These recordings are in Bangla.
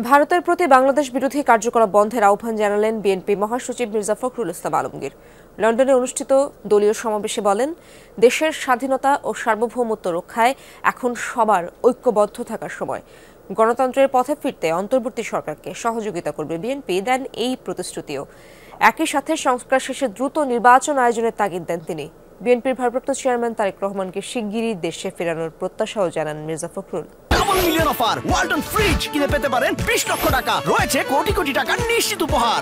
ভারতের প্রতি বাংলাদেশ বিরোধী কার্যকলাপ বন্ধের আহ্বান জানালেন বিএনপি মহাসচিব মির্জা ফখরুল ইসলাম আলমগীর। লন্ডনে অনুষ্ঠিত দলীয় সমাবেশে বলেন, দেশের স্বাধীনতা ও সার্বভৌমত্ব রক্ষায় এখন সবার ঐক্যবদ্ধ থাকার সময়। গণতন্ত্রের পথে ফিরতে অন্তর্বর্তী সরকারকে সহযোগিতা করবে বিএনপি, দেন এই প্রতিশ্রুতিও। একই সাথে সংস্কার শেষে দ্রুত নির্বাচন আয়োজনের তাগিদ দেন তিনি। বিএনপির ভারপ্রাপ্ত চেয়ারম্যান তারেক রহমানকে শিগগিরই দেশে ফেরানোর প্রত্যাশাও জানান Mirza Fakhrul. Million offer Walton fridge কিনে পেতে পারেন 20 লক্ষ টাকা, রয়েছে কোটি কোটি টাকার নিশ্চিত উপহার।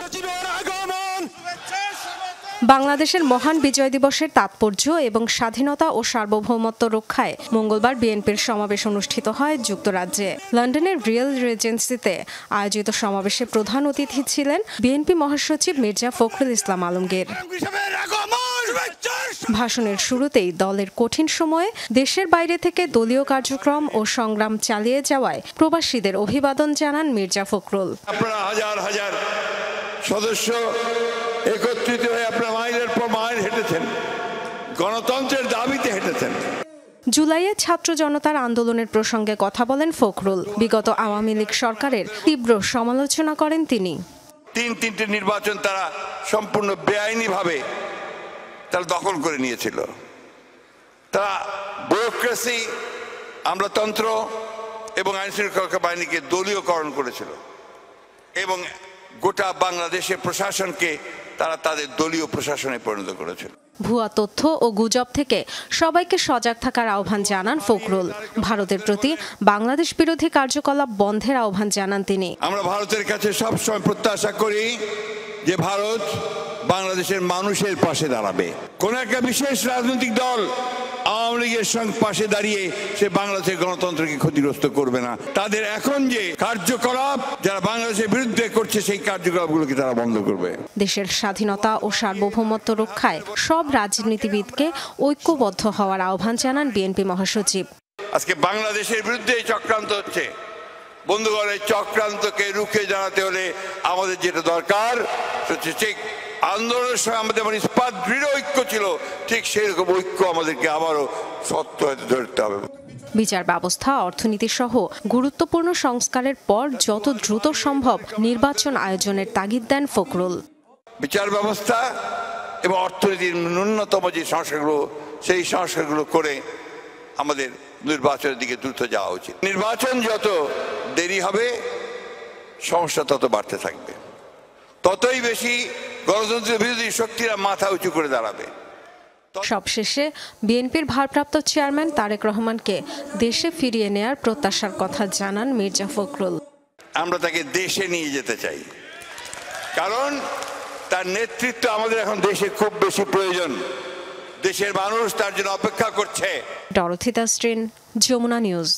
বাংলাদেশের মহান বিজয় দিবসের তাৎপর্য এবং স্বাধীনতা ও সার্বভৌমত্ব রক্ষায় মঙ্গলবার বিএনপির সমাবেশ অনুষ্ঠিত হয় যুক্তরাজ্যে। লন্ডনের রিয়েল রিজেন্সিতে আয়োজিত সমাবেশে প্রধান অতিথি ছিলেন বিএনপি মহাসচিব মির্জা ফখরুল ইসলাম আলমগীর। ভাষণের শুরুতেই দলের কঠিন সময়ে দেশের বাইরে থেকে দলীয় কার্যক্রম ও সংগ্রাম চালিয়ে যাওয়ায় প্রবাসীদের অভিবাদন জানান মির্জা ফখরুল। আপনারা হাজার হাজার সদস্য একত্রিত হয়ে আপনারা মাইলের পর মাইল হেঁটেছেন, গণতন্ত্রের দাবিতে হেঁটেছেন। জুলাইয়ে ছাত্র জনতার আন্দোলনের প্রসঙ্গে কথা বলেন ফখরুল। বিগত আওয়ামী লীগ সরকারের তীব্র সমালোচনা করেন তিনি। তিনটে নির্বাচন তারা সম্পূর্ণ বেআইনিভাবে তারা দখল করে নিয়েছিল। তারা ব্যুরোক্রেসি, আমলাতন্ত্র এবং আইনশৃঙ্খলা বাহিনীকে দলীয়করণ করেছিল এবং গোটা বাংলাদেশের প্রশাসনকে তারা তাদের দলীয় প্রশাসনে পরিণত করেছিল। ভুয়া তথ্য ও গুজব থেকে সবাইকে সজাগ থাকার আহ্বান জানান ফখরুল। ভারতের প্রতি বাংলাদেশ বিরোধী কার্যকলাপ বন্ধের আহ্বান জানান তিনি। আমরা ভারতের কাছে সবসময় প্রত্যাশা করি যে ভারত বাংলাদেশের মানুষের পাশে দাঁড়াবে। কোন একটা বিশেষ রাজনৈতিক দল আওয়ামী লীগের সঙ্গে পাশে দাঁড়িয়ে সে বাংলাদেশের গণতন্ত্রকে ক্ষতিগ্রস্ত করবে না। তাদের এখন যে কার্যকলাপ যারা বাংলাদেশের বিরুদ্ধে করছে সেই কার্যকলাপগুলোকে তারা বন্ধ করবে। দেশের স্বাধীনতা ও সার্বভৌমত্ব রক্ষায় সব রাজনীতিবিদকে ঐক্যবদ্ধ হওয়ার আহ্বান জানান বিএনপি মহাসচিব। আজকে বাংলাদেশের বিরুদ্ধে চক্রান্ত হচ্ছে, বন্ধুগণ, এই চক্রান্তকে রুখে দাঁড়াতে হলে আমাদের যেটা দরকার ঠিক আন্দোলনের সময় আমাদের ইস্পাত দৃঢ় ঐক্য ছিল, ঠিক সেই রকম ঐক্য আমাদেরকে আবারও শক্ত হতে ধরতে হবে। বিচার ব্যবস্থা, অর্থনীতি সহ গুরুত্বপূর্ণ সংস্কারের পর যত দ্রুত সম্ভব নির্বাচন আয়োজনের তাগিদ দেন ফখরুল। বিচার ব্যবস্থা এবং অর্থনীতির ন্যূনতম যে সংস্কারগুলো, সেই সংস্কারগুলো করে আমাদের নির্বাচনের দিকে দ্রুত যাওয়া উচিত। নির্বাচন যত দেরি হবে সমস্যা তত বাড়তে থাকবে, ততই বেশি গণতন্ত্রের বিরোধী শক্তিরা মাথা উঁচু করে দাঁড়াবে। সবশেষে বিএনপির ভারপ্রাপ্ত চেয়ারম্যান তারেক রহমানকে দেশে ফিরিয়ে নেয়ার প্রত্যাশার কথা জানান মির্জা ফখরুল। আমরা তাকে দেশে নিয়ে যেতে চাই, কারণ তার নেতৃত্ব আমাদের এখন দেশে খুব বেশি প্রয়োজন। দেশের মানুষ তার জন্য অপেক্ষা করছে। Dorothy Tasrin, Jamuna news.